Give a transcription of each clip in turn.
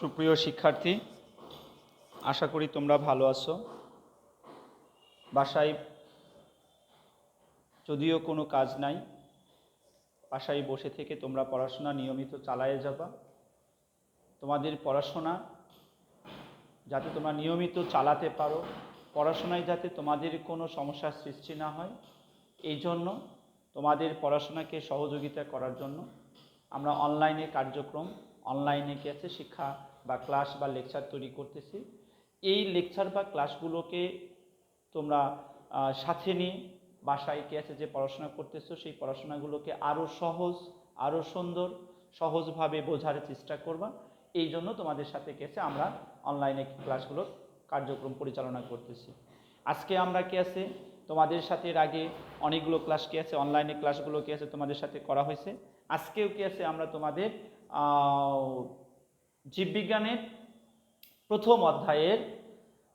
সুপ্রিয় শিক্ষার্থী, আশা করি তোমরা ভালো আছো। বাসায় যদিও কোনো কাজ নাই, বাসায় বসে থেকে তোমরা পড়াশোনা নিয়মিত চালায়ে যাবা। তোমাদের পড়াশোনা যাতে তোমরা নিয়মিত চালাতে পারো, পড়াশোনায় যাতে তোমাদের কোনো সমস্যার সৃষ্টি না হয়, এই জন্য তোমাদের পড়াশোনাকে সহযোগিতা করার জন্য আমরা অনলাইনে কার্যক্রম, অনলাইনে কি আছে শিক্ষা বা ক্লাস বা লেকচার তৈরি করতেছি। এই লেকচার বা ক্লাসগুলোকে তোমরা সাথে নিয়ে বাসায় কি আছে যে পড়াশোনা করতেছো, সেই পড়াশোনাগুলোকে আরও সহজ, আরও সুন্দর, সহজভাবে বোঝার চেষ্টা করবা। এই জন্য তোমাদের সাথে কি আছে আমরা অনলাইনে ক্লাসগুলোর কার্যক্রম পরিচালনা করতেছি। আজকে আমরা কি আছে তোমাদের সাথে এর আগে অনেকগুলো ক্লাস কি আছে, অনলাইনে ক্লাসগুলো কি আছে তোমাদের সাথে করা হয়েছে। আজকেও কি আছে আমরা তোমাদের জীববিজ্ঞানের প্রথম অধ্যায়ের,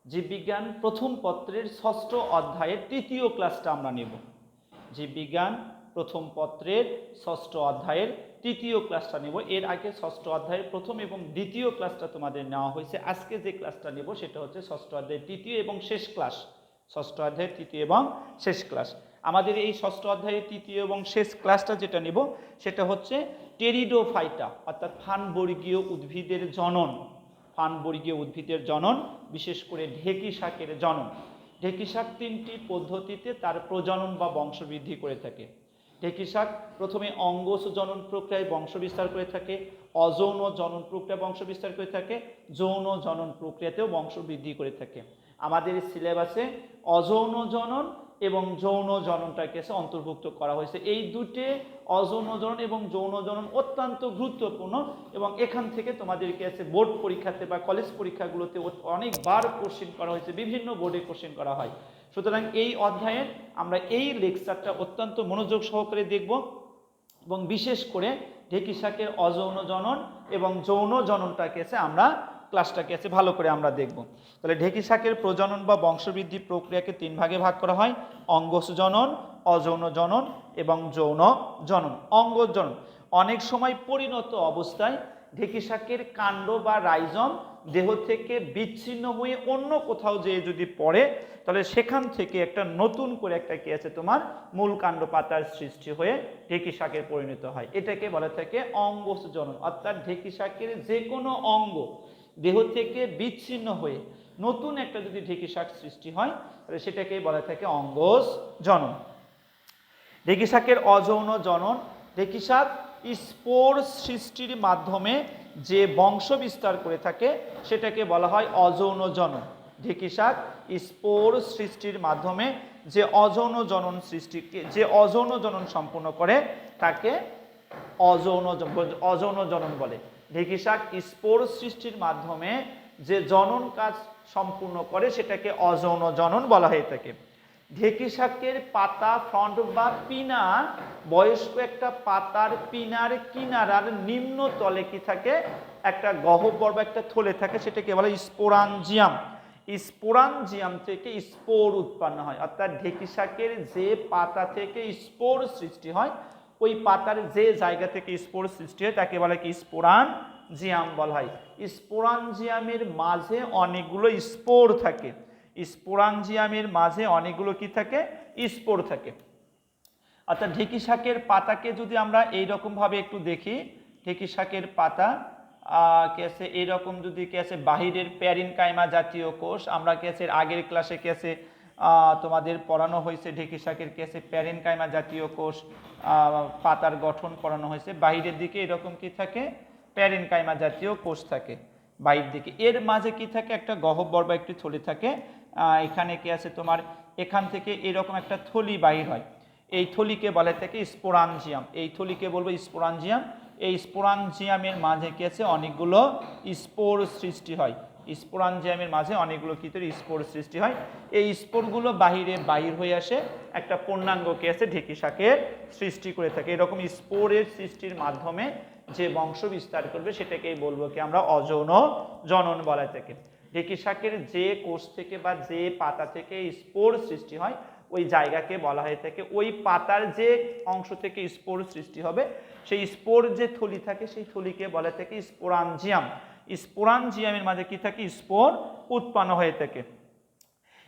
জীববিজ্ঞান প্রথম পত্রের ষষ্ঠ অধ্যায়ের তৃতীয় ক্লাসটা আমরা নেব। জীববিজ্ঞান প্রথম পত্রের ষষ্ঠ অধ্যায়ের তৃতীয় ক্লাসটা নেব। এর আগে ষষ্ঠ অধ্যায়ের প্রথম এবং দ্বিতীয় ক্লাসটা তোমাদের নেওয়া হয়েছে। আজকে যে ক্লাসটা নেব সেটা হচ্ছে ষষ্ঠ অধ্যায়ের তৃতীয় এবং শেষ ক্লাস। ষষ্ঠ অধ্যায়ের তৃতীয় এবং শেষ ক্লাস। আমাদের এই ষষ্ঠ অধ্যায়ের তৃতীয় এবং শেষ ক্লাসটা যেটা নেব সেটা হচ্ছে টেরিডোফাইটা, অর্থাৎ ফানবর্গীয় উদ্ভিদের জনন। ফানবর্গীয় উদ্ভিদের জনন, বিশেষ করে ঢেঁকি শাকের জনন। ঢেঁকি শাক তিনটি পদ্ধতিতে তার প্রজনন বা বংশবৃদ্ধি করে থাকে। ঢেঁকি শাক প্রথমে অঙ্গজ জনন প্রক্রিয়ায় বংশবিস্তার করে থাকে, অযৌন জনন প্রক্রিয়া বংশবিস্তার করে থাকে, যৌন জনন প্রক্রিয়াতেও বংশবৃদ্ধি করে থাকে। আমাদের সিলেবাসে অযৌন জনন এবং যৌন জননটাকে অন্তর্ভুক্ত করা হয়েছে। এই দুটি অযৌন জনন এবং যৌন জনন অত্যন্ত গুরুত্বপূর্ণ এবং এখান থেকে তোমাদেরকে আছে বোর্ড পরীক্ষাতে বা কলেজ পরীক্ষাগুলোতে অনেকবার কোশ্চেন করা হয়েছে, বিভিন্ন বোর্ডে কোশ্চেন করা হয়। সুতরাং এই অধ্যায়ের আমরা এই লেকচারটা অত্যন্ত মনোযোগ সহকারে দেখব এবং বিশেষ করে ঢেঁকি শাকের অযৌন জনন এবং যৌন জননটাকে আমরা ক্লাসটাকে আছে ভালো করে আমরা দেখব। তাহলে ঢেঁকি শাকের প্রজনন বা বংশবৃদ্ধি প্রক্রিয়াকে তিন ভাগে ভাগ করা হয়: অঙ্গজ জনন, অযৌন জনন এবং যৌন জনন। অঙ্গজ জনন অনেক সময় পরিণত অবস্থায় ঢেঁকি শাকের কাণ্ড বা রাইজম দেহ থেকে বিচ্ছিন্ন হয়ে অন্য কোথাও যেয়ে যদি পড়ে, তাহলে সেখান থেকে একটা নতুন করে একটা কি আছে তোমার মূল কাণ্ড পাতার সৃষ্টি হয়ে ঢেঁকি শাকের পরিণত হয়। এটাকে বলা থাকে অঙ্গজ জনন। অর্থাৎ ঢেঁকি শাকের যে কোনো অঙ্গ দেহ থেকে বিচ্ছিন্ন হয়ে নতুন একটা যদি ঢেঁকি শাক সৃষ্টি হয়, তাহলে সেটাকে বলা থাকে অঙ্গজ জনন। ঢেঁকি শাকের অযৌন জনন, ঢেঁকি শাক স্পোর সৃষ্টির মাধ্যমে যে বংশ বিস্তার করে থাকে সেটাকে বলা হয় অযৌন জনন। ঢেঁকি শাক স্পোর সৃষ্টির মাধ্যমে যে অযৌন জনন সম্পূর্ণ করে তাকে অযৌন জনন বলে। ঢেঁকি শাক স্পোর সৃষ্টির মাধ্যমে যে জনন কাজ সম্পূর্ণ করে সেটাকে অযৌন জনন বলা হয়ে থাকে। ঢেঁকি শাকের পাতা ফ্রন্ট বা পিনা, বয়স্ক একটা পাতার পিনার কিনারার নিম্ন তলে কি থাকে, একটা গহ্বর বা একটা থলে থাকে, সেটাকে বলে স্পোরাঞ্জিয়াম। স্পোরাঞ্জিয়াম থেকে স্পোর উৎপন্ন হয়। অর্থাৎ ঢেঁকি শাকের যে পাতা থেকে স্পোর সৃষ্টি হয়, ওই পাতার যে জায়গা থেকে স্পোর সৃষ্টি হয় তাকে বলে কি স্পোরাঞ্জিয়াম বলা হয়। স্পোরাঞ্জিয়ামের মাঝে অনেকগুলো স্পোর থাকে। স্পোরাঞ্জিয়ামের মাঝে অনেকগুলো কি থাকে, স্পোর থাকে। অর্থাৎ ঢেঁকি শাকের পাতাকে যদি আমরা এইরকম ভাবে একটু দেখি, ঢেঁকি শাকের পাতা কেসে এইরকম যদি কেসে বাহিরের প্যারিনকাইমা জাতীয় কোষ, আমরা কেসে আগের ক্লাসে কেসে তোমাদের পড়ানো হয়েছে ঢেঁকি শাকের কেসে প্যারিনকাইমা জাতীয় কোষ পাতার গঠন পড়ানো হয়েছে। বাহিরের দিকে এরকম কি থাকে, প্যারিনকাইমা জাতীয় কোষ থাকে বাইরের দিকে। এর মাঝে কি থাকে, একটা গহ্বর বা একটি থলি থাকে। এখানে কি আছে তোমার, এখান থেকে এরকম একটা থলি বাহির হয়। এই থলিকে বলে থাকে স্পোরাঞ্জিয়াম। এই থলিকে বলবো স্পোরাঞ্জিয়াম। এই স্পোরাঞ্জিয়ামের মাঝে কি আছে অনেকগুলো স্পোর সৃষ্টি হয়। স্পোরাঞ্জিয়ামের মাঝে অনেকগুলো কি তৈরি স্পোর সৃষ্টি হয়। এই স্পোরগুলো বাহির হয়ে আসে একটা পূর্ণাঙ্গ কি আছে ঢেঁকি শাকের সৃষ্টি করে থাকে। এরকম স্পোরের সৃষ্টির মাধ্যমে যে বংশ বিস্তার করবে সেটাকেই বলবো কি আমরা অযৌন জনন বলা থাকে। ঢেঁকি শাকের যে কোষ থেকে বা যে পাতা থেকে স্পোর সৃষ্টি হয় ওই জায়গাকে বলা হয়ে থাকে, ওই পাতার যে অংশ থেকে স্পোর সৃষ্টি হবে সেই স্পোর যে থলি থাকে সেই থলিকে বলা থাকে স্পোরাঞ্জিয়াম। স্পোরাঞ্জিয়ামের মাঝে কি থাকে, স্পোর উৎপন্ন হয়ে থাকে।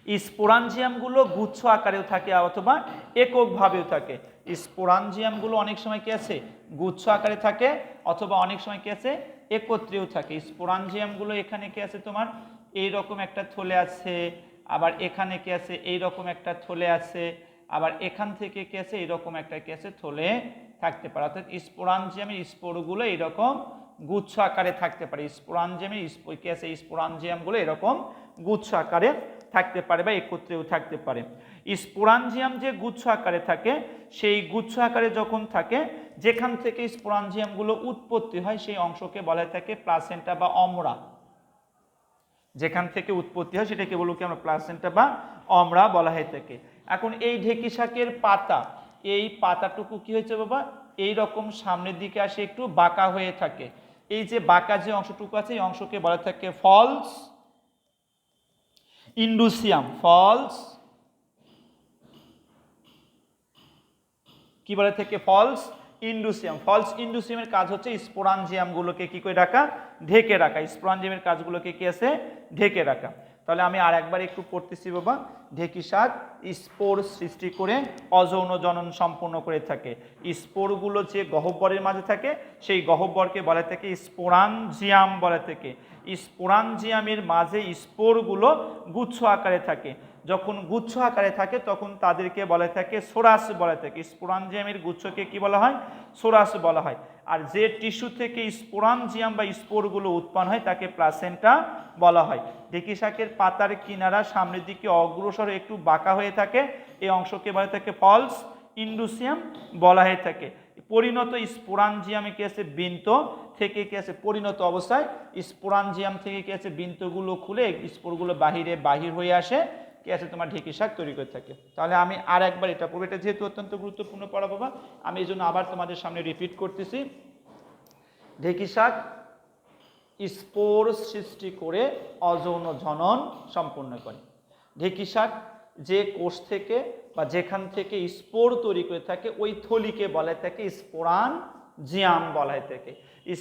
স্পোরাঞ্জিয়ামগুলো গুচ্ছ আকারেও থাকে অথবা এককভাবেও থাকে। স্পোরাঞ্জিয়ামগুলো অনেক সময় কি আছে, গুচ্ছ আকারে থাকে অথবা অনেক সময় কি আছে, একত্রেও থাকে। স্পোরাঞ্জিয়ামগুলো এখানে কি আছে তোমার এইরকম একটা থলে আছে, আবার এখানে কি আছে এইরকম একটা থলে আছে, আবার এখান থেকে কি আছে এইরকম একটা কি আছে থলে থাকতে পারে। অর্থাৎ স্পোরাঞ্জিয়ামের স্পোরগুলো এইরকম গুচ্ছ আকারে থাকতে পারে। স্পোরাঞ্জিয়ামের কি আছে, স্পোরাঞ্জিয়ামগুলো এরকম গুচ্ছ আকারে থাকতে পারে বা একত্রেও থাকতে পারে। স্পোরাঞ্জিয়াম যে গুচ্ছ আকারে থাকে, সেই গুচ্ছ আকারে যখন থাকে, যেখান থেকে স্পোরাঞ্জিয়ামগুলো উৎপত্তি হয় সেই অংশকে বলা থাকে প্লাসেন্টা বা অমরা। যেখান থেকে উৎপত্তি হয় সেটাকে বলবো কি আমরা, প্লাসেন্টা বা অমরা বলা হয়ে থাকে। এখন এই ঢেঁকি শাকের পাতা, এই পাতাটুকু কি হয়েছে বাবা, এই রকম সামনের দিকে আসে একটু বাঁকা হয়ে থাকে। এই যে বাঁকা যে অংশটুকু আছে এই অংশকে বলা থাকে ফলস ইন্ডুসিয়াম। ফলস কি বলে থাকে, ফলস ইন্ডুসিয়াম। ফলস ইন্ডুসিয়ামের কাজ হচ্ছে স্পোরাঞ্জিয়ামগুলোকে কি করে রাখা, ঢেকে রাখা। স্পোরাঞ্জিয়ামের কাজগুলোকে কি আছে, ঢেকে রাখা। তাহলে আমি আর একবার একটু পড়তেছি বাবা। ঢেঁকি শাক স্পোর সৃষ্টি করে অযৌন জনন সম্পন্ন করে থাকে। স্পোরগুলো যে গহ্বরের মাঝে থাকে সেই গহ্বরকে বলা থাকে স্পোরাঞ্জিয়াম বলা থাকে। স্পোরাঞ্জিয়ামের মাঝে স্পোরগুলো গুচ্ছ আকারে থাকে। যখন গুচ্ছ আকারে থাকে তখন তাদেরকে বলা থাকে সোরাস বলা থাকে। স্পোরাঞ্জিয়ামের গুচ্ছকে কি বলা হয়, সোরাস বলা হয়। আর যে টিস্যু থেকে স্পোরাঞ্জিয়াম বা স্পোরগুলো উৎপন্ন হয় তাকে প্লাসেন্টা বলা হয়। ঢেঁকি শাকের পাতার কিনারা সামনের দিকে অগ্রসর একটু বাঁকা হয়ে থাকে, এই অংশকে বলা থাকে ফলস ইন্ডুসিয়াম বলা হয়ে থাকে। পরিণত স্পোরাঞ্জিয়ামে কি আছে, বৃন্ত থেকে কি আছে, পরিণত অবস্থায় স্পোরাঞ্জিয়াম থেকে কি আছে বৃন্তগুলো খুলে স্পোরগুলো বাহির হয়ে আসে, কি আছে তোমার ঢেঁকি শাক তৈরি করে থাকে। তাহলে আমি আর একবার এটা পড়বো, এটা যেহেতু অত্যন্ত গুরুত্বপূর্ণ পড়া বাবা, আমি এই জন্য আবার তোমাদের সামনে রিপিট করতেছি। ঢেঁকি শাক স্পোর সৃষ্টি করে অযৌন জনন সম্পন্ন করে। ঢেঁকি শাক যে কোষ থেকে বা যেখান থেকে স্পোর তৈরি করে থাকে ওই থলিকে বলা থাকে স্পোরাঞ্জিয়াম বলা থাকে।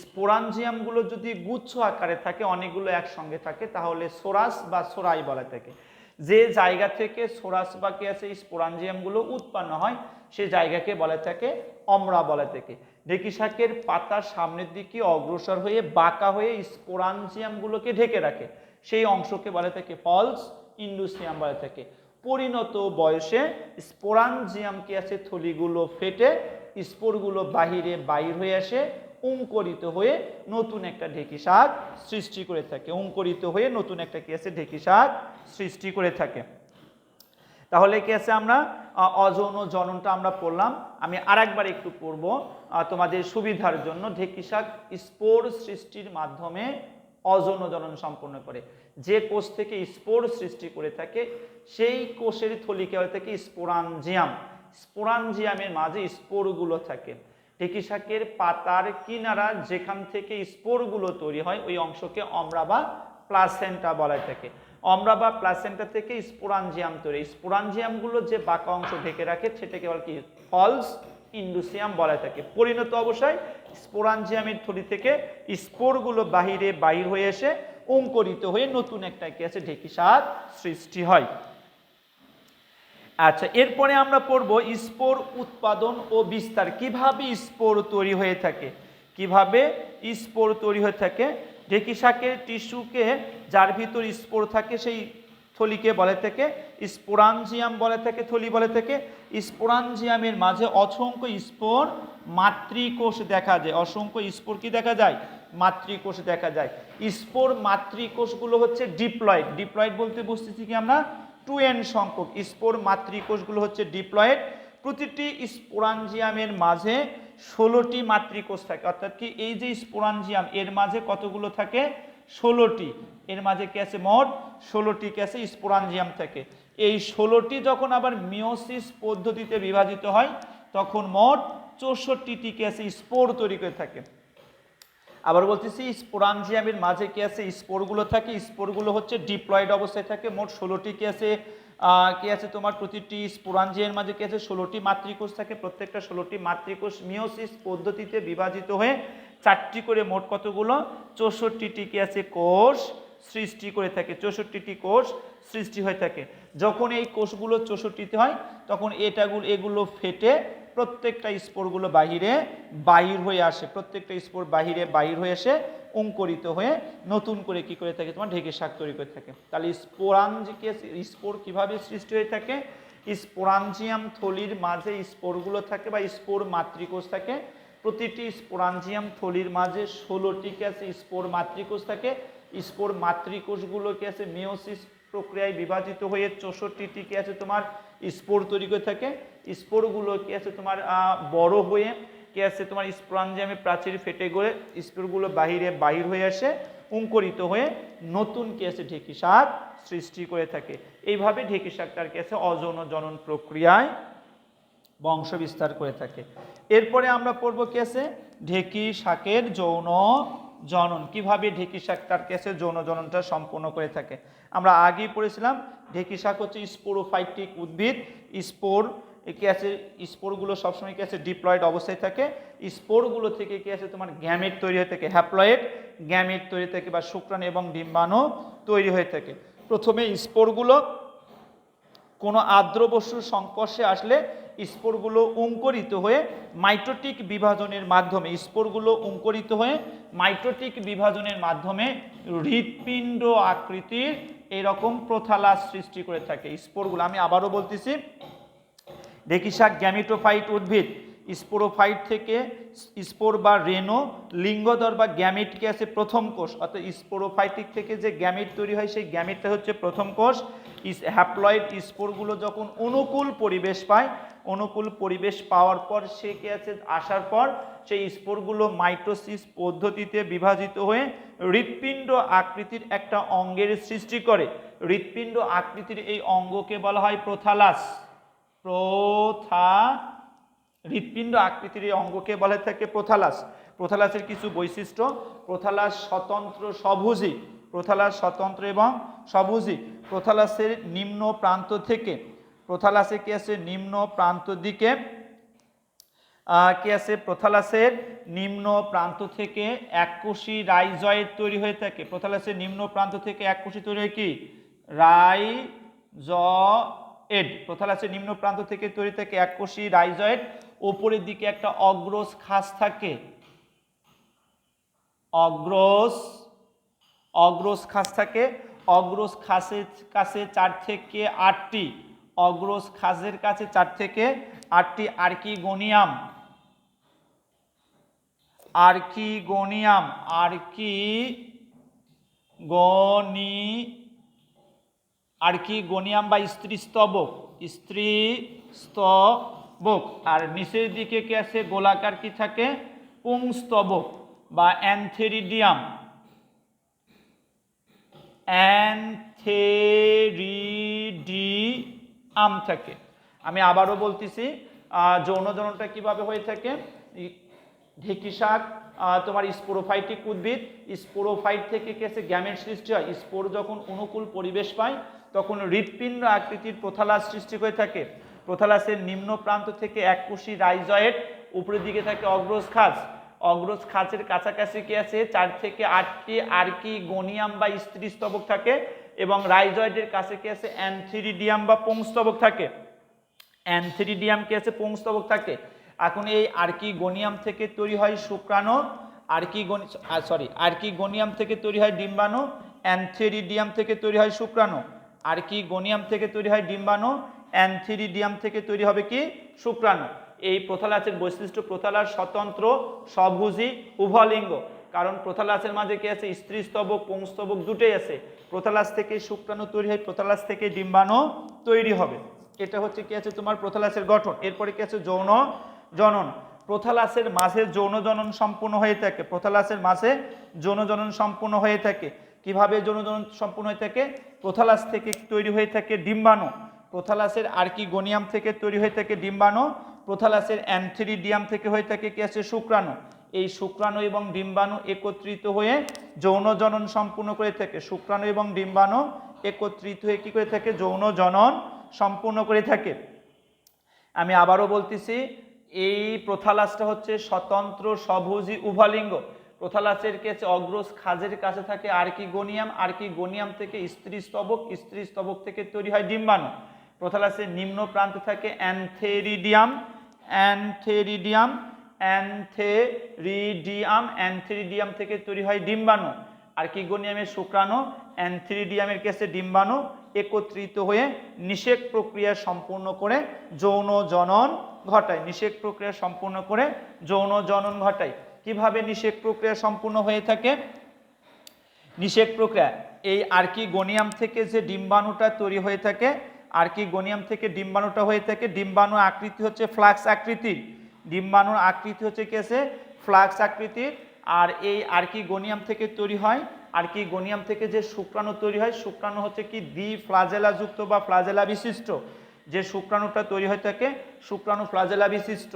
স্পোরাঞ্জিয়ামগুলো যদি গুচ্ছ আকারে থাকে, অনেকগুলো একসঙ্গে থাকে, তাহলে সোরাস বা সোরাই বলা থাকে। যে জায়গা থেকে সোরাস বা কি আছে স্পোরাঞ্জিয়ামগুলো উৎপন্ন হয় সেই জায়গাকে বলা থাকে অমরা বলা থাকে। ঢেঁকি শাকের পাতার সামনের দিকে অগ্রসর হয়ে বাঁকা হয়ে স্পোরাঞ্জিয়ামগুলোকে ঢেকে রাখে, সেই অংশকে বলা থাকে ফলস ইন্ডুসিয়াম বলা থাকে। পরিণত বয়সে স্পোরাঞ্জিয়াম কি আছে থলিগুলো ফেটে স্পোরগুলো বাইর হয়ে আসে, অঙ্কুরিত হয়ে নতুন একটা ঢেঁকি শাক সৃষ্টি করে থাকে। অঙ্কুরিত হয়ে নতুন একটা কি আছে ঢেঁকি শাক সৃষ্টি করে থাকে। তাহলে কি আছে, আমরা অযৌন জননটা আমরা পড়লাম। আমি আরেকবার একটু পড়ব তোমাদের সুবিধার জন্য। ঢেঁকি শাক স্পোর সৃষ্টির মাধ্যমে অযৌন জনন সম্পন্ন করে। যে কোষ থেকে স্পোর সৃষ্টি করে থাকে সেই কোষের থলিকে বলা থাকে স্পোরাঞ্জিয়াম। স্পোরাঞ্জিয়ামের মাঝে স্পোরগুলো থাকে। ঢেঁকি শাকের পাতার কিনারা যেখান থেকে স্পোরগুলো তৈরি হয় ওই অংশকে অমরা বা প্লাসেন্টা বলা থাকে। অমরা বা প্লাসেন্টা থেকে স্পোরাঞ্জিয়াম তৈরি। স্পোরাঞ্জিয়ামগুলো যে বাঁকা অংশ ঢেকে রাখে সেটাকে বলা কি ফলস ইন্ডুসিয়াম বলা থাকে। পরিণত অবস্থায় স্পোরাঞ্জিয়ামের থলি থেকে স্পোরগুলো বাহির হয়ে এসে অঙ্কুরিত হয়ে নতুন একটা কি আছে ঢেঁকি শাক সৃষ্টি হয়। আচ্ছা, এরপরে আমরা পড়ব স্পোর উৎপাদন ও বিস্তার। কিভাবে স্পোর তৈরি হয়ে থাকে, কিভাবে স্পোর তৈরি হয়ে থাকে। ঢেঁকি শাকের টিস্যুকে যার ভিতর স্পোর থাকে সেই থলিকে বলে থাকে স্পোরাঞ্জিয়াম বলে থাকে, থলি বলে থাকে। স্পোরাঞ্জিয়ামের মাঝে অসংখ্য স্পোর মাতৃকোষ দেখা যায়। অসংখ্য স্পোর কি দেখা যায়, মাতৃকোষ দেখা যায়। স্পোর মাতৃকোষগুলো হচ্ছে ডিপ্লয়েড। ডিপ্লয়েড বলতে বুঝতেছি কি আমরা 2n সংখ্যক। স্পোর মাতৃকোষগুলো হচ্ছে ডিপ্লয়েড। প্রতিটি স্পোরাঞ্জিয়ামের মাঝে 16টি মাতৃকোষ থাকে। অর্থাৎ কি এই যে স্পোরাঞ্জিয়াম এর মাঝে কতগুলো থাকে, 16টি। এর মাঝে কি আছে, মোট 16টি কি আছে স্পোরাঞ্জিয়াম থাকে। এই 16টি যখন আবার মিওসিস পদ্ধতিতে বিভাজিত হয় তখন মোট 64টি কি আছে স্পোর তৈরি করে থাকে। আবার বলতেছি স্পোরাঞ্জিয়ামের মাঝে কি আছে স্পোরগুলো থাকে। স্পোরগুলো হচ্ছে ডিপ্লয়েড অবস্থায় থাকে। মোট 16টি কি আছে কি আছে তোমার প্রতিটি স্পোরাঞ্জিয়ার মাঝে কি আছে 16টি মাতৃকোষ থাকে, প্রত্যেকটা 16টি মাতৃকোষ মিওসিস পদ্ধতিতে বিভাজিত হয়ে 4টি করে মোট কতগুলো 64টি কি আছে কোষ সৃষ্টি করে থাকে, 64টি কোষ সৃষ্টি হয়ে থাকে। যখন এই কোষগুলো 64টি হয় তখন এগুলো ফেটে প্রত্যেকটা স্পোরগুলো বাহির হয়ে আসে, প্রত্যেকটা স্পোর বাহির হয়ে এসে অঙ্কুরিত হয়ে নতুন করে কি করে থাকে তোমার ঢেঁকি শাক তৈরি করে থাকে। তাহলে স্পোর কিভাবে সৃষ্টি হয়ে থাকে? স্পোরাঞ্জিয়াম থলির মাঝে স্পোরগুলো থাকে বা স্পোর মাতৃকোষ থাকে। প্রতিটি স্পোরাঞ্জিয়াম থলির মাঝে 16টি কি আছে স্পোর মাতৃকোষ থাকে। স্পোর মাতৃকোষগুলো কি আছে মিওসিস প্রক্রিয়ায় বিভাজিত হয়ে 64টি কি আছে তোমার স্পোর তৈরি করে থাকে। স্পোরগুলো কি আছে তোমার বড় হয়ে কি আছে তোমার স্পোরাঞ্জিয়ামে প্রাচীর ফেটে গড়ে স্পোরগুলো বাহির হয়ে আসে অঙ্কুরিত হয়ে নতুন কি আছে ঢেঁকি শাক সৃষ্টি করে থাকে। এইভাবে ঢেঁকি শাকটার কি আছে অযৌন জনন প্রক্রিয়ায় বংশ বিস্তার করে থাকে। এরপরে আমরা পড়ব কি আছে ঢেঁকি শাকের যৌন জনন, কিভাবে ঢেঁকি শাক তার কেসে যৌন জননটা সম্পন্ন করে থাকে। আমরা আগেই পড়েছিলাম ঢেঁকি শাক হচ্ছে স্পোরোফাইটিক উদ্ভিদ। স্পোর কি আছে স্পোরগুলো সবসময় কি আছে ডিপ্লয়েড অবস্থায় থাকে। স্পোরগুলো থেকে কি আছে তোমার গ্যামেট তৈরি হয়ে থাকে, হ্যাপ্লয়েড গ্যামেট তৈরি থাকে বা শুক্রাণু এবং ডিম্বাণু তৈরি হয়ে থাকে। প্রথমে স্পোরগুলো কোনো আর্দ্র বস্তুর সংস্পর্শে আসলে স্পোরগুলো অঙ্কুরিত হয়ে মাইটোটিক বিভাজনের মাধ্যমে হৃৎপিণ্ড আকৃতির এরকম প্রোথালাস সৃষ্টি করে থাকে স্পোরগুলো। আমি আবারও বলতেছি, ঢেঁকি শাক গ্যামিটোফাইট উদ্ভিদ। স্পোরোফাইট থেকে স্পোর বা রেনো লিঙ্গধর বা গ্যামেট কি আছে প্রথম কোষ, অর্থাৎ স্পোরোফাইটিক থেকে যে গ্যামেট তৈরি হয় সেই গ্যামেটটা হচ্ছে প্রথম কোষ। হ্যাপ্লয়েড স্পোরগুলো যখন অনুকূল পরিবেশ পাওয়ার পর সে কি আছে আসার পর সেই স্পোরগুলো মাইটোসিস পদ্ধতিতে বিভাজিত হয়ে হৃৎপিণ্ড আকৃতির একটা অঙ্গের সৃষ্টি করে। হৃৎপিণ্ড আকৃতির এই অঙ্গকে বলা হয় প্রোথালাস। হৃৎপিণ্ড আকৃতির এই অঙ্গকে বলা থাকে প্রোথালাস। প্রোথালাসের কিছু বৈশিষ্ট্য: প্রোথালাস স্বতন্ত্র এবং সবুজি। প্রোথালাসের নিম্ন প্রান্ত থেকে এককোষী রাইজয়েড তৈরি হয়ে থাকে। প্রোথালাসের নিম্ন প্রান্ত থেকে এককোষী তৈরি হয় কি রাইজয়েড। প্রোথালাসের নিম্ন প্রান্ত থেকে তৈরি থাকে এককোষী রাইজয়েড। ওপরের দিকে একটা অগ্রজ খাস থাকে, অগ্রজ খাস থাকে। অগ্রজ খাসের কাছে 4 থেকে 8টি অগ্রজ খাসের কাছে 4 থেকে 8টি আর্কিগোনিয়াম বা স্ত্রীস্তবক। আর নিচের দিকে কি আছে গোলাকার কি থাকে পুংস্তবক বা অ্যান্থেরিডিয়াম থাকে। আমি আবারও বলতেছি যৌন জননটা কিভাবে হয়ে থাকে। ঢেঁকি শাক তোমার স্পোরোফাইটিক উদ্ভিদ। স্পোরোফাইট থেকে কেসে গ্যামেট সৃষ্টি হয়। স্পোর যখন অনুকূল পরিবেশ পায় তখন হৃৎপিণ্ড আকৃতির প্রোথালাস সৃষ্টি হয়ে থাকে। প্রোথালাসের নিম্ন প্রান্ত থেকে এককোষী রাইজয়েড, উপরের দিকে থাকে অগ্রজ খাঁচের কাছাকাছি কি আছে 4 থেকে 8টি আর্কিগোনিয়াম বা স্ত্রীস্তবক থাকে এবং রাইজয়েডের কাছে কি আছে অ্যান্থেরিডিয়াম বা পুংস্তবক থাকে। এখন এই আর্কিগোনিয়াম থেকে তৈরি হয় শুক্রাণু, আর্কিগোনিয়াম থেকে তৈরি হয় ডিম্বাণু, অ্যান্থেরিডিয়াম থেকে তৈরি হয় শুক্রাণু। আর্কিগোনিয়াম থেকে তৈরি হয় ডিম্বাণু, অ্যান্থেরিডিয়াম থেকে তৈরি হবে কি শুক্রাণু। এই প্রোথালাসের বৈশিষ্ট্য প্রোথালাস স্বতন্ত্র, সভুজি, উভলিঙ্গ। কারণ প্রোথালাসের মাঝে কি আছে স্ত্রীস্তবক পুংস্তবক দুটোই আছে। প্রোথালাস থেকে শুক্রাণু তৈরি হয়, প্রোথালাস থেকে ডিম্বাণু তৈরি হবে। এটা হচ্ছে কি আছে তোমার প্রোথালাসের গঠন। এরপরে কি আছে যৌন জনন। প্রোথালাসের মাঝে যৌন জনন সম্পূর্ণ হয়ে থাকে। কিভাবে যৌন জনন সম্পূর্ণ হয়ে থাকে? প্রোথালাস থেকে তৈরি হয়ে থাকে ডিম্বাণু, প্রোথালাসের আর্কিগোনিয়াম থেকে তৈরি হয়ে থাকে ডিম্বাণু, প্রোথালাসের অ্যান্থেরিডিয়াম থেকে হয়ে থাকে কি আছে শুক্রাণু। এই শুক্রাণু এবং ডিম্বাণু একত্রিত হয়ে যৌন জনন সম্পূর্ণ করে থাকে। শুক্রাণু এবং ডিম্বাণু একত্রিত হয়ে কি করে থাকে, যৌন জনন সম্পূর্ণ করে থাকে। আমি আবারও বলতেছি, এই প্রোথালাসটা হচ্ছে স্বতন্ত্র স্বভোজী উভলিঙ্গ। প্রোথালাসের কাছে অগ্রজ খাজের কাছে থাকে আর্কিগোনিয়াম, আর্কিগোনিয়াম থেকে স্ত্রী স্তবক, স্ত্রী স্তবক থেকে তৈরি হয় ডিম্বাণু। প্রোথালাসের নিম্ন প্রান্তে থাকে অ্যান্থেরিডিয়াম, অ্যান্থেরিডিয়াম, অ্যান্থেরিডিয়াম, অ্যান্থেরিডিয়াম থেকে তৈরি হয় ডিম্বাণু। আর্কিগোনিয়ামের শুক্রাণু অ্যান্থেরিডিয়ামের কাছে ডিম্বাণু একত্রিত হয়ে নিষেক প্রক্রিয়া সম্পূর্ণ করে যৌন জনন ঘটায়। নিষেক প্রক্রিয়া সম্পূর্ণ করে যৌন জনন ঘটায়। কিভাবে নিষেক প্রক্রিয়া সম্পূর্ণ হয়ে থাকে? নিষেক প্রক্রিয়া এই আর্কিগোনিয়াম থেকে যে ডিম্বাণুটা তৈরি হয়ে থাকে, আর্কিগোনিয়াম থেকে ডিম্বাণুটা হয়ে থাকে, ডিম্বাণু আকৃতি হচ্ছে ফ্লাক্স আকৃতির। ডিম্বাণুর আকৃতি হচ্ছে কি আছে, ফ্লাক্স আকৃতির। আর এই আর্কিগোনিয়াম থেকে তৈরি হয়, আর্কিগোনিয়াম থেকে যে শুক্রাণু তৈরি হয়, শুক্রাণু হচ্ছে কি দ্বি ফ্লাজেলা যুক্ত বা ফ্লাজেলা বিশিষ্ট। যে শুক্রাণুটা তৈরি হয়ে থাকে, শুক্রাণু ফ্লাজেলা বিশিষ্ট।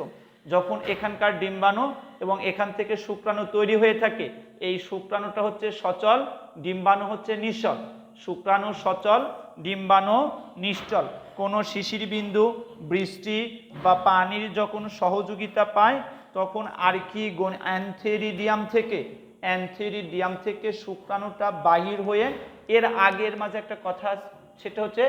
যখন এখানকার ডিম্বাণু এবং এখান থেকে শুক্রাণু তৈরি হয়ে থাকে, এই শুক্রাণুটা হচ্ছে সচল, ডিম্বাণু হচ্ছে নিশ্চল। শুক্রাণু সচল, ডিম্বাণু নিশ্চল। কোনো শিশির বিন্দু, বৃষ্টি বা পানির যখন সহযোগিতা পায়, তখন অ্যান্থেরিডিয়াম থেকে শুক্রাণুটা বাহির হয়ে, এর আগের মাঝে একটা কথা, সেটা হচ্ছে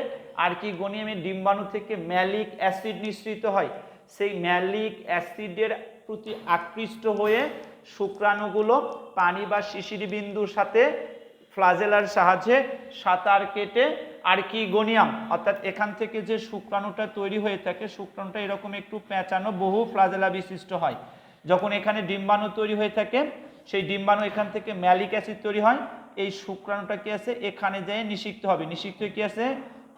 আর্কিগোনিয়ামের ডিম্বাণু থেকে ম্যালিক অ্যাসিড নিঃসৃত হয়। সেই ম্যালিক অ্যাসিডের প্রতি আকৃষ্ট হয়ে শুক্রাণুগুলো পানি বা শিশির বিন্দুর সাথে ফ্লাজেলার সাহায্যে সাঁতার কেটে আর্কিগোনিয়াম, অর্থাৎ এখান থেকে যে শুক্রাণুটা তৈরি হয়ে থাকে, শুক্রাণুটা এরকম একটু পেঁচানো বহু ফ্লাজেলা বিশিষ্ট হয়। যখন এখানে ডিম্বাণু তৈরি হয়ে থাকে, সেই ডিম্বাণু এখান থেকে ম্যালিক অ্যাসিড তৈরি হয়, এই শুক্রাণুটা কি আছে, এখানে যেয়ে নিষিক্ত হবে। নিষিক্ত কি আছে,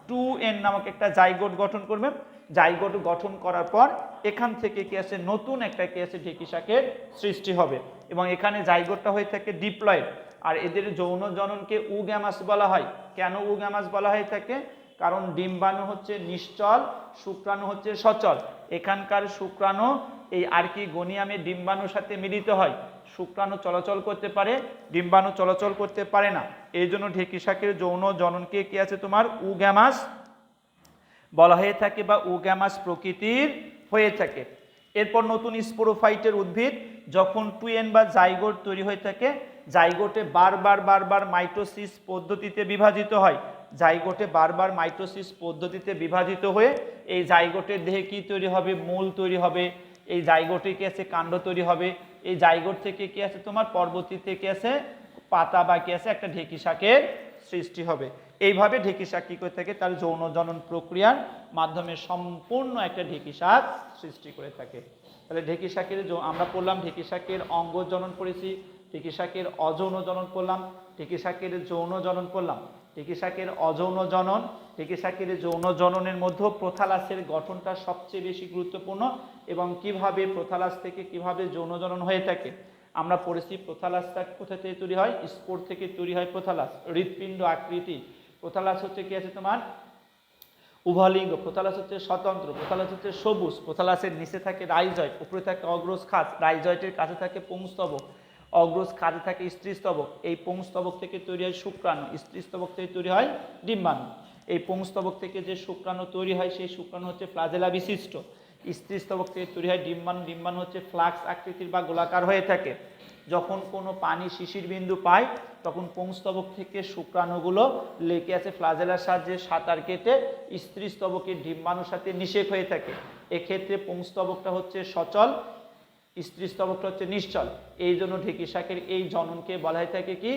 2N নামক একটা জাইগোট গঠন করবে। জাইগোট গঠন করার পর এখান থেকে কি আছে, নতুন একটা কি আছে, ঢেঁকি শাকের সৃষ্টি হবে। এবং এখানে জাইগোটটা হয়ে থাকে ডিপ্লয়েড। আর এদের যৌন জননকে উগ্যামাস বলা হয়। কেন উগ্যামাস বলা হয়ে থাকে? কারণ ডিম্বাণু হচ্ছে নিশ্চল, শুক্রাণু হচ্ছে সচল। এখানকার শুক্রাণু এই আর্কিগোনিয়ামের ডিম্বাণুর সাথে মিলিত হয়। শুক্রাণু চলাচল করতে পারে, ডিম্বাণু চলাচল করতে পারে না। এই জন্য ঢেঁকি শাকের যৌন জননকে কি আছে তোমার, উগ্যামাস বলা হয়ে থাকে বা উগ্যামাস প্রকৃতির হয়ে থাকে। এরপর নতুন স্পোরোফাইটের উদ্ভিদ যখন 2N বা জাইগোট তৈরি হয়ে থাকে, জাইগোটে বারবার মাইটোসিস পদ্ধতিতে বিভাজিত হয়। জাইগোটে বারবার মাইটোসিস পদ্ধতিতে বিভাজিত হয়ে এই জাইগোটের দেহে কি তৈরি হবে, মূল তৈরি হবে। এই জাইগোটে কি আছে, কাণ্ড তৈরি হবে। এই জাইগোট থেকে কি আছে তোমার, পরবর্তীতে কি আছে, পাতা বা কি আছে, একটা ঢেঁকি শাকের সৃষ্টি হবে। এইভাবে ঢেঁকি শাক কি করে থাকে, তার যৌন জনন প্রক্রিয়ার মাধ্যমে সম্পূর্ণ একটা ঢেঁকি শাক সৃষ্টি করে থাকে। তাহলে ঢেঁকি শাকের আমরা পড়লাম, ঢেঁকি শাকের অঙ্গ জনন পড়েছি, ঢেঁকি শাকের অযৌন জনন পড়লাম, ঢেঁকি শাকের যৌন জনন পড়লাম। ঢেঁকি শাকের অযৌন জনন, ঢেঁকি শাকের যৌন জননের মধ্যে প্রোথালাসের গঠনটা সবচেয়ে বেশি গুরুত্বপূর্ণ, এবং কিভাবে প্রোথালাস থেকে কিভাবে যৌন জনন হয়ে থাকে আমরা পড়েছি। প্রোথালাসটা কোথা থেকে তৈরি হয়, স্পোর থেকে তৈরি হয় প্রোথালাস, হৃৎপিণ্ড আকৃতি। প্রোথালাস হচ্ছে কি আছে তোমার, উভলিঙ্গ। প্রোথালাস হচ্ছে স্বতন্ত্র, প্রোথালাস হচ্ছে সবুজ। প্রোথালাসের নিচে থাকে রাইজয়েড, উপরে থাকে অগ্রজ খাজ, রাইজয়েডের কাছে থাকে পুংস্তবক, অগ্রজ খাজে থাকে স্ত্রীস্তবক। এই পুংস্তবক থেকে তৈরি হয় শুক্রাণু, স্ত্রীস্তবক থেকে তৈরি হয় ডিম্বাণু। এই পুংস্তবক থেকে যে শুক্রাণু তৈরি হয়, সেই শুক্রাণু হচ্ছে ফ্লাজেলা বিশিষ্ট। স্ত্রীস্তবক থেকে তৈরি হয় ডিম্বাণু, ডিম্বাণু হচ্ছে ফ্লাক্স আকৃতির বা গোলাকার হয়ে থাকে। যখন কোনো পানি শিশির বিন্দু পায়, তখন পুংস্তবক থেকে শুক্রাণুগুলো লেকে আছে ফ্লাজেলার সাহায্যে সাঁতার কেটে স্ত্রীস্তবকের ডিম্বাণুর সাথে নিষেক হয়ে থাকে। এক্ষেত্রে পুংস্তবকটা হচ্ছে সচল, স্ত্রীস্তবকটা হচ্ছে নিশ্চল। এই জন্য ঢেঁকি শাকের এই জননকে বলা হয়ে থাকে কি,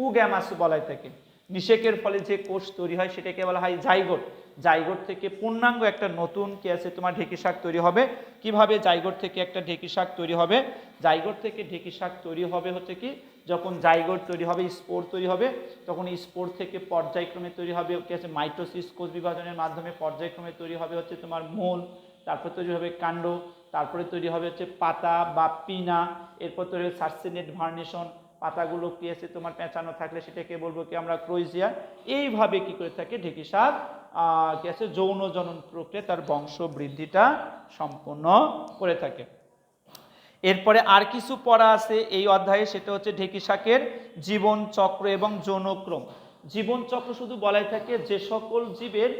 উগ্যামাস বলা হয়ে থাকে। নিষেকের ফলে যে কোষ তৈরি হয় সেটাকে বলা হয় জাইগোট। জাইগোট থেকে পূর্ণাঙ্গ একটা নতুন কি আছে তোমার ঢেঁকি শাক তৈরি হবে। কিভাবে জাইগোট থেকে একটা ঢেঁকি শাক তৈরি হবে, জাইগোট থেকে ঢেঁকি শাক তৈরি হবে হচ্ছে কি, যখন জাইগোট তৈরি হবে, স্পোর তৈরি হবে, তখন স্পোর থেকে পর্যায়ক্রমে তৈরি হবে কি আছে মাইটোসিস, কোষ বিভাজনের মাধ্যমে পর্যায়ক্রমে তৈরি হবে হচ্ছে তোমার মূল, তারপর তৈরি হবে কাণ্ড, তারপরে তৈরি হবে হচ্ছে পাতা বা পিনা, এরপর তৈরি হবে সার্সিনেট ভার্নিশন। পাতাগুলো কি আছে তোমার পেঁচানো থাকলে সেটাকে বলবো কি আমরা ক্রোইজিয়া। এইভাবে কি করে থাকে ঢেঁকি শাক কি আছে যৌন জনন প্রক্রিয়া তার বংশ বৃদ্ধিটা সম্পূর্ণ করে থাকে। এরপরে আর কিছু পড়া আছে এই অধ্যায়ে, সেটা হচ্ছে ঢেঁকি শাকের জীবন চক্র এবং যৌনক্রম। জীবনচক্র শুধু বলাই থাকে যে সকল জীবের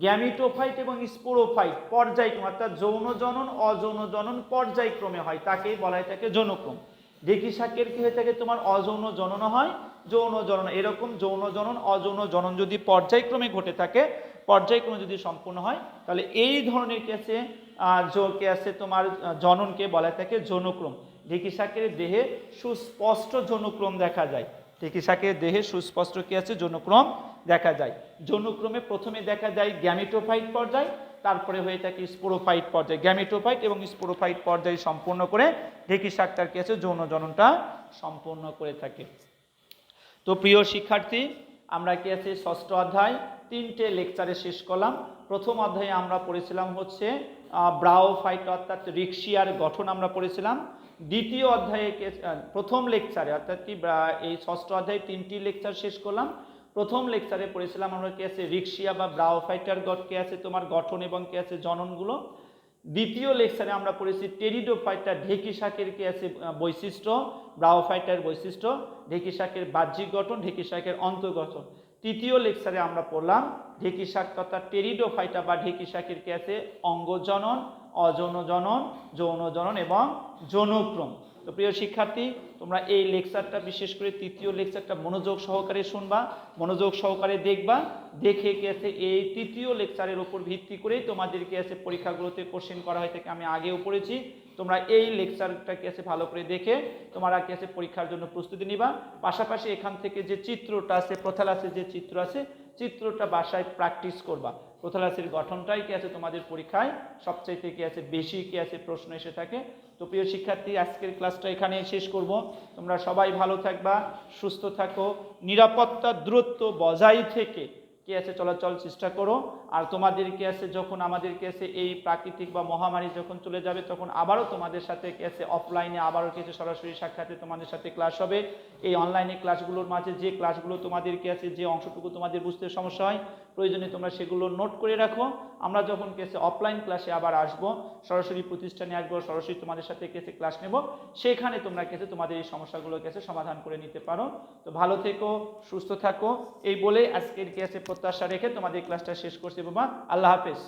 গ্যামিটোফাইট এবং স্পোরোফাইট পর্যায়ক্রমে অর্থাৎ যৌন জনন অযৌন জনন পর্যায়ক্রমে হয়, তাকেই বলাই থাকে যৌনক্রম। ঢেঁকি শাকের কি হয়ে থাকে তোমার অযৌন জনন হয়, যৌন জনন, এরকম যৌন জনন অযৌন জনন যদি পর্যায়ক্রমে ঘটে থাকে, পর্যায়ক্রমে যদি সম্পূর্ণ হয়, তাহলে এই ধরনের কে আছে তোমার জননকে বলা থাকে যৌনক্রম। ঢেঁকি শাকের দেহে সুস্পষ্ট যৌনক্রম দেখা যায়। ঢেঁকি শাকের দেহে সুস্পষ্ট কি আছে যৌনক্রম দেখা যায়। যৌনক্রমে প্রথমে দেখা যায় গ্যামিটোফাইট পর্যায়, তারপরে হয়ে থাকে স্পোরোফাইট পর্যায়। গ্যামিটোফাইট এবং স্পোরোফাইট পর্যায় সম্পূর্ণ করে ঢেঁকি শাকটার কি আছে যৌন জননটা সম্পূর্ণ করে থাকে। তো প্রিয় শিক্ষার্থী, আমরা কি আছে ষষ্ঠ অধ্যায় 3টে লেকচারে শেষ করলাম। প্রথম অধ্যায়ে আমরা পড়েছিলাম হচ্ছে ব্রাওফাইট অর্থাৎ রিক্সিয়ার গঠন আমরা পড়েছিলাম। দ্বিতীয় অধ্যায়ে প্রথম লেকচারে অর্থাৎ কি এই ষষ্ঠ অধ্যায়ে 3টি লেকচার শেষ করলাম। প্রথম লেকচারে পড়েছিলাম আমরা কি আছে রিক্সিয়া বা ব্রাওফাইটার কি আছে তোমার গঠন এবং কি আছে জননগুলো। দ্বিতীয় লেকচারে আমরা পড়েছি টেরিডোফাইটা ঢেঁকি শাকের কি আছে বৈশিষ্ট্য, ব্রাওফাইটার বৈশিষ্ট্য, ঢেঁকি শাকের বাহ্যিক গঠন, ঢেঁকি শাকের অন্তর্গঠন। তৃতীয় লেকচারে আমরা পড়লাম ঢেঁকি শাক তথা টেরিডোফাইটা বা ঢেঁকি শাকের কি আছে অঙ্গজনন, অযৌন জনন, যৌন জনন এবং যৌনক্রম। তো প্রিয় শিক্ষার্থী, তোমরা এই লেকচারটা বিশেষ করে তৃতীয় লেকচারটা মনোযোগ সহকারে শুনবা, মনোযোগ সহকারে দেখবা, দেখে কি আছে এই তৃতীয় লেকচারের উপর ভিত্তি করেই তোমাদের কি আছে পরীক্ষাগুলোতে কোশ্চেন করা হয় থাকে, আমি আগেও পড়েছি। তোমরা এই লেকচারটা কি আছে ভালো করে দেখে তোমরা কি আছে পরীক্ষার জন্য প্রস্তুতি নিবা। পাশাপাশি এখান থেকে যে চিত্রটা আছে, প্রথালাসের যে চিত্র আছে, চিত্রটা বাসায় প্র্যাকটিস করবা। প্রথালাসের গঠনটাই কি আছে তোমাদের পরীক্ষায় সবচাইতে কি আছে বেশি কি আছে প্রশ্ন এসে থাকে। তো প্রিয় শিক্ষার্থী, আজকের ক্লাসটা এখানে শেষ করব। তোমরা সবাই ভালো থাকবা, সুস্থ থাকো, নিরাপত্তা দূরত্ব বজায় থেকে কি আছে চলাচল চেষ্টা করো। আর তোমাদের কি আছে যখন আমাদের কি আছে এই প্রাকৃতিক বা মহামারী যখন চলে যাবে, তখন আবারও তোমাদের সাথে কি আছে অফলাইনে আবারও কিছু সরাসরি সাক্ষাতে তোমাদের সাথে ক্লাস হবে। এই অনলাইনে ক্লাসগুলোর মাঝে যে ক্লাসগুলো তোমাদের কি আছে যে অংশটুকু তোমাদের বুঝতে সমস্যা হয়, প্রয়োজনে তোমরা সেগুলো নোট করে রাখো। আমরা যখন কি আছে অফলাইন ক্লাসে আবার আসব, সরাসরি প্রতিষ্ঠানে আসবো, সরাসরি তোমাদের সাথে কি আছে ক্লাস নেব, সেখানে তোমরা কি আছে তোমাদের এই সমস্যাগুলো কি আছে সমাধান করে নিতে পারো। তো ভালো থেকো, সুস্থ থাকো, এই বলে আজকের কি আছে প্রত্যাশা রেখে তোমাদের ক্লাসটা শেষ করছি বাবা। আল্লাহ হাফেজ।